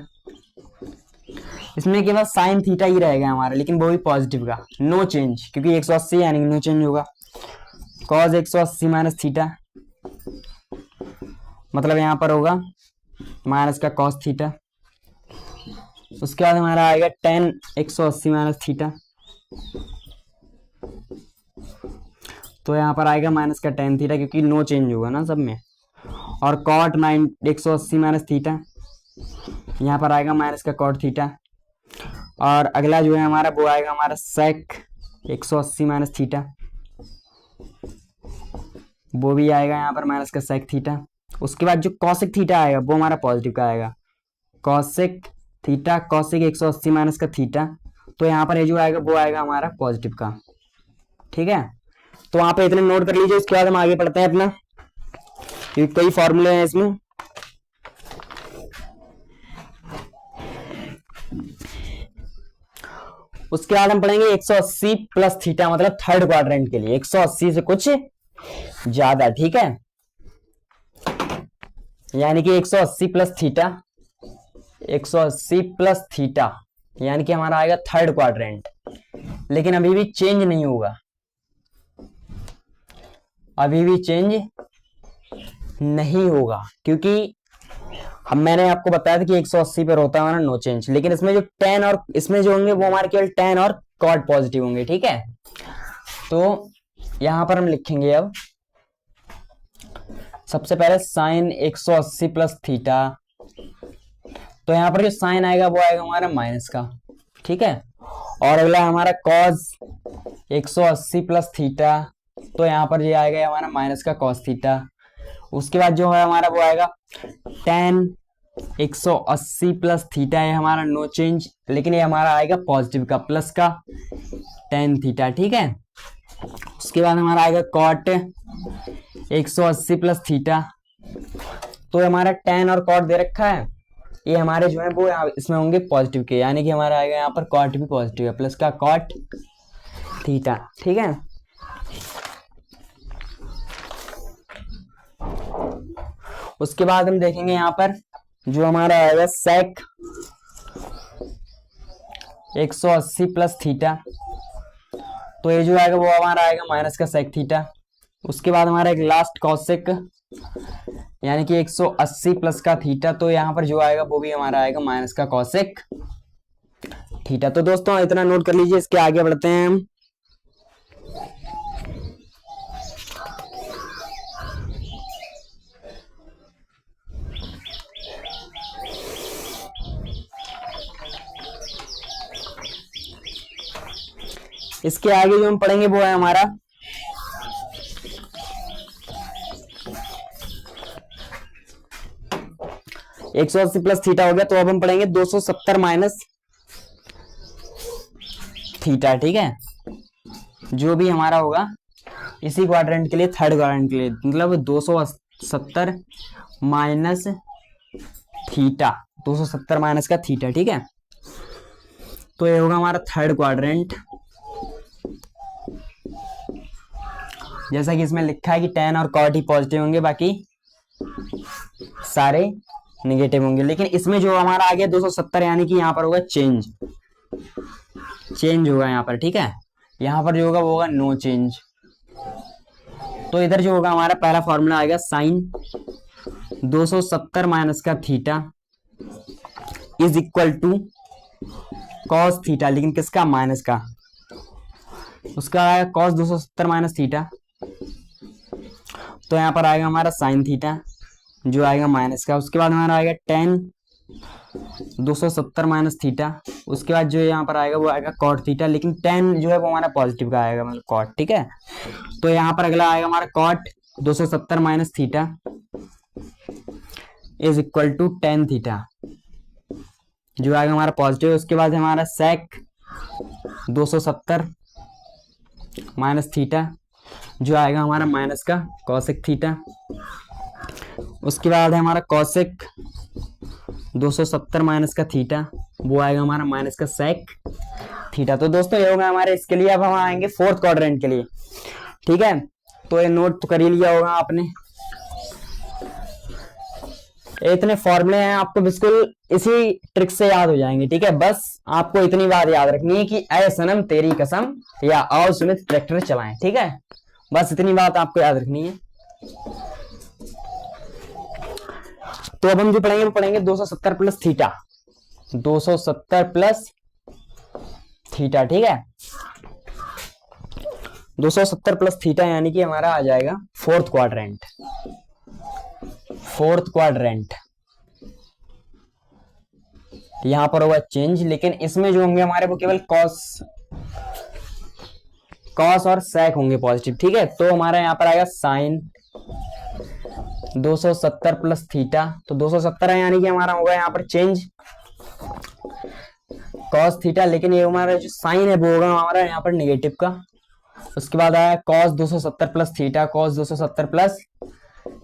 इसमें केवल साइन थीटा ही रहेगा हमारा, लेकिन वो भी पॉजिटिव का, नो चेंज, क्योंकि 180 यानी नो चेंज होगा। कॉस 180 माइनस थीटा मतलब यहाँ पर होगा माइनस का कॉस थीटा। उसके बाद हमारा आएगा टेन 180 माइनस थीटा, तो यहाँ पर आएगा माइनस का टेन थीटा, क्योंकि नो चेंज होगा ना सब में। और कॉट 180 माइनस थीटा, यहाँ पर आएगा माइनस का कॉट थीटा। और अगला जो है हमारा वो आएगा हमारा सेक 180 माइनस थीटा, वो भी आएगा यहाँ पर माइनस का सेक थीटा। उसके बाद जो कॉसेक थीटा आएगा वो हमारा पॉजिटिव का आएगा, कॉसेक थीटा, कॉसेक 180 माइनस का थीटा। तो यहाँ पर ये जो आएगा वो आएगा हमारा पॉजिटिव का। ठीक है, तो वहां पे इतने नोट कर लीजिए। उसके बाद हम आगे पढ़ते हैं अपना, क्योंकि कई फॉर्मूले हैं इसमें। उसके बाद हम पढ़ेंगे 180 प्लस थीटा मतलब थर्ड क्वाड्रेंट के लिए, 180 से कुछ ज्यादा। ठीक है, यानी कि 180 प्लस थीटा, 180 प्लस थीटा यानी कि हमारा आएगा थर्ड क्वाड्रेंट, लेकिन अभी भी चेंज नहीं होगा, अभी भी चेंज नहीं होगा, क्योंकि हम मैंने आपको बताया था कि 180 पर होता है हमारा नो चेंज, लेकिन इसमें जो टेन और इसमें जो होंगे वो हमारे केवल टेन और कॉट पॉजिटिव होंगे, ठीक है। तो यहां पर हम लिखेंगे अब सबसे पहले साइन 180 प्लस थीटा, तो यहाँ पर जो साइन आएगा वो आएगा हमारा माइनस का, ठीक है। और अगला हमारा कॉस 180 प्लस थीटा, तो यहाँ पर ये आएगा हमारा माइनस का कॉस थीटा। उसके बाद जो है हमारा वो आएगा टेन 180 प्लस थीटा, है हमारा नो चेंज, लेकिन ये हमारा आएगा पॉजिटिव का प्लस का टेन थीटा, ठीक है। उसके बाद हमारा आएगा कॉट 180 प्लस थीटा, तो हमारा टेन और कॉट दे रखा है, ये हमारे जो है वो इसमें होंगे पॉजिटिव के, यानी कि हमारा आएगा यहाँ पर कॉट भी पॉजिटिव है प्लस का कॉट थीटा, ठीक है। उसके बाद हम देखेंगे यहाँ पर जो हमारा आएगा सेक 180 प्लस थीटा, तो ये जो आएगा वो हमारा आएगा माइनस का सेक थीटा। उसके बाद हमारा एक लास्ट कॉसेक यानी कि 180 प्लस का थीटा, तो यहाँ पर जो आएगा वो भी हमारा आएगा माइनस का कॉसेक थीटा। तो दोस्तों इतना नोट कर लीजिए, इसके आगे बढ़ते हैं हम। इसके आगे जो हम पढ़ेंगे वो है हमारा एक सौ अस्सी प्लस थीटा हो गया, तो अब हम पढ़ेंगे 270 माइनस थीटा, ठीक है। जो भी हमारा होगा इसी क्वाड्रेंट के लिए, थर्ड क्वाड्रेंट के लिए, मतलब 270 माइनस थीटा, 270 माइनस का थीटा, ठीक है। तो ये होगा हमारा थर्ड क्वाड्रेंट। जैसा कि इसमें लिखा है कि टेन और कॉट ही पॉजिटिव होंगे, बाकी सारे नेगेटिव होंगे, लेकिन इसमें जो हमारा आ गया 270, यानी कि यहाँ पर होगा चेंज होगा यहाँ पर, ठीक है। यहाँ पर जो होगा वो होगा नो चेंज। तो इधर जो होगा हमारा पहला फॉर्मूला आएगा साइन 270 माइनस का theta is equal to cos theta, लेकिन किसका, माइनस का। उसका आएगा कॉस 270 माइनस थीटा, तो यहाँ पर आएगा हमारा साइन थीटा जो आएगा माइनस का। उसके बाद हमारा आएगा टेन 270 माइनस थीटा, उसके बाद जो यहाँ पर आएगा वो आएगा कॉट थीटा, लेकिन टेन जो है वो हमारा पॉजिटिव का आएगा, मतलब कॉट, ठीक है। तो यहाँ पर अगला आएगा हमारा cot 270 minus theta is equal to tan theta, जो आएगा हमारा पॉजिटिव। उसके बाद हमारा सेक 270 माइनस थीटा, जो आएगा हमारा माइनस का कॉसेक थीटा। उसके बाद है हमारा कॉसेक 270 माइनस का थीटा, वो आएगा हमारा माइनस का सेक थीटा। तो दोस्तों ये होगा हमारे इसके लिए। अब हम आएंगे फोर्थ क्वाड्रेंट के लिए, ठीक है। तो ये नोट तो कर ही लिया होगा आपने, इतने फॉर्मूले हैं, आपको बिल्कुल इसी ट्रिक से याद हो जाएंगे, ठीक है। बस आपको इतनी बात याद रखनी है कि ऐ सनम तेरी कसम, या आओ सुमित ट्रैक्टर चलाएं, ठीक है। बस इतनी बात आपको याद रखनी है। तो अब हम जो पढ़ेंगे वो पढ़ेंगे 270 प्लस थीटा, 270 प्लस थीटा, ठीक है। 270 प्लस थीटा यानी कि हमारा आ जाएगा फोर्थ क्वाड्रेंट। यहां पर होगा चेंज, लेकिन इसमें जो होंगे हमारे वो केवल कॉस और सेक होंगे पॉजिटिव, ठीक है। तो हमारा यहाँ पर आएगा साइन 270 प्लस थीटा, तो 270 है यानी कि हमारा होगा यहाँ पर चेंज कॉस थीटा, लेकिन ये हमारा जो साइन है वो होगा हमारा यहाँ पर नेगेटिव का। उसके बाद आया cos 270 plus theta, cos 270 plus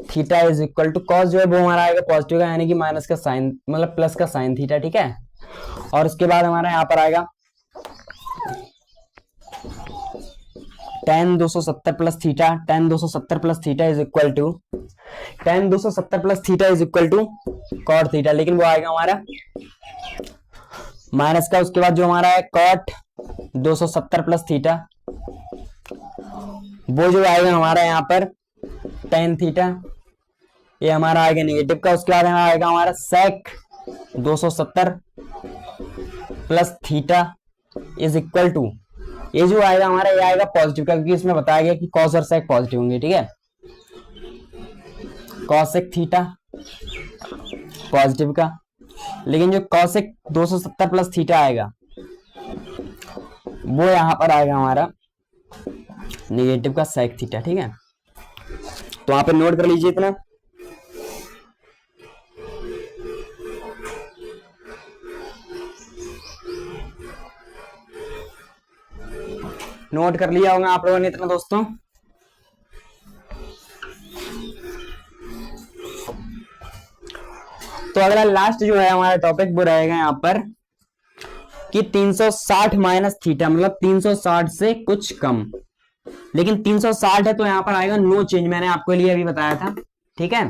theta is equal to cos जो है वो हमारा आएगा पॉजिटिव का, यानी कि माइनस का साइन, मतलब प्लस का साइन थीटा, ठीक है। और उसके बाद हमारा यहाँ पर आएगा tan 270 plus theta, tan 270 plus theta is equal to tan 270 plus theta is equal to cot theta, लेकिन वो आएगा हमारा माइनस का। उसके बाद जो हमारा है कॉट 270 प्लस थीटा, वो जो आएगा हमारा यहाँ पर tan थीटा ये हमारा आएगा नेगेटिव का। उसके बाद आएगा हमारा sec 270 plus theta is equal to, ये जो आएगा हमारा ये आएगा पॉजिटिव का, क्योंकि इसमें बताया गया कि कॉस और सेक पॉजिटिव होंगे, ठीक है। कॉसेक थीटा पॉजिटिव का, लेकिन जो कॉसेक 270 प्लस थीटा आएगा वो यहां पर आएगा हमारा नेगेटिव का सेक थीटा, ठीक है। तो वहां पे नोट कर लीजिए इतना। नोट कर लिया होगा आप लोगों ने इतना दोस्तों। तो अगला लास्ट जो है हमारा टॉपिक वो रहेगा यहाँ पर कि 360 माइनस थीटा, मतलब 360 से कुछ कम, लेकिन 360 है तो यहां पर आएगा नो चेंज, मैंने आपको लिए अभी बताया था, ठीक है।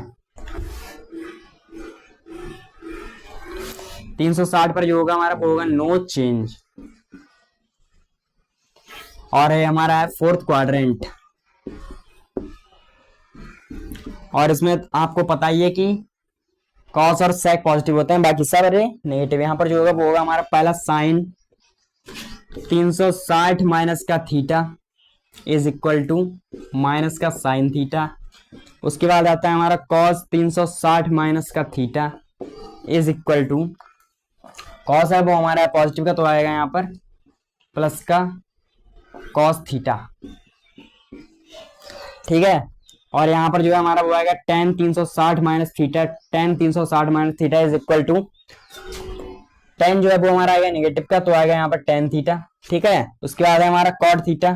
360 पर जो होगा हमारा वो होगा नो चेंज। और है हमारा है फोर्थ क्वाड्रेंट, और इसमें आपको पता ही है कि कॉस और सेक पॉजिटिव होते हैं, बाकी सब नेगेटिव। यहां पर जो होगा वो होगा हमारा पहला साइन 360 माइनस का theta is equal to minus का साइन थीटा। उसके बाद आता है हमारा कॉस 360 माइनस का theta is equal to, cos है वो हमारा पॉजिटिव का तो आएगा यहाँ पर प्लस का कॉस थीटा, ठीक है। और यहाँ पर जो है हमारा वो आएगा tan 360 minus theta, tan 360 minus theta is equal to, tan जो है वो हमारा आएगा नेगेटिव का तो आएगा यहाँ पर tan थीटा, ठीक है। उसके बाद है हमारा cot theta,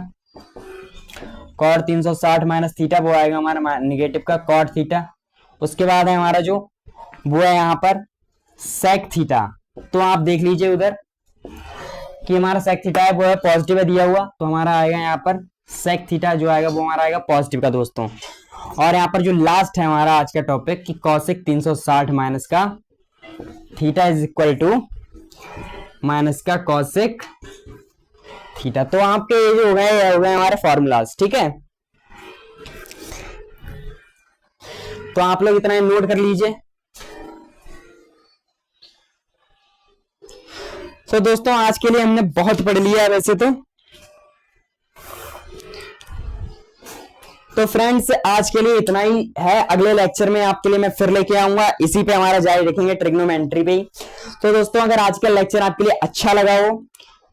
cot 360 minus theta वो आएगा हमारा नेगेटिव का cot थीटा। उसके बाद है हमारा जो वो है यहाँ पर sec थीटा, तो आप देख लीजिए उधर कि हमारा sec थीटा है वो है पॉजिटिव है दिया हुआ, तो हमारा आएगा यहाँ पर sec थीटा जो आएगा वो हमारा आएगा पॉजिटिव का दोस्तों। और यहाँ पर जो लास्ट है हमारा आज का टॉपिक कि cosec 360 माइनस का theta is equal to minus का cosec थीटा। तो आपके ये जो हो गए हमारे फॉर्मूलाज, ठीक है। तो आप लोग इतना नोट कर लीजिए। तो दोस्तों आज के लिए हमने बहुत पढ़ लिया है वैसे तो फ्रेंड्स आज के लिए इतना ही है। अगले लेक्चर में आपके लिए मैं फिर लेके आऊंगा, इसी पे हमारा जारी रखेंगे ट्रिग्नोमेट्री पे। तो दोस्तों अगर आज का लेक्चर आपके लिए अच्छा लगा हो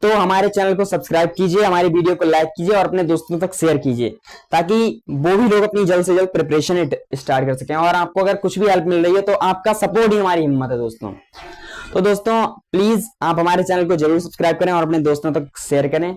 तो हमारे चैनल को सब्सक्राइब कीजिए, हमारी वीडियो को लाइक कीजिए और अपने दोस्तों तक शेयर कीजिए, ताकि वो भी लोग अपनी जल्द से जल्द प्रिपरेशन स्टार्ट कर सकें। और आपको अगर कुछ भी हेल्प मिल रही है तो आपका सपोर्ट ही हमारी हिम्मत है दोस्तों। तो दोस्तों प्लीज आप हमारे चैनल को जरूर सब्सक्राइब करें और अपने दोस्तों तक शेयर करें।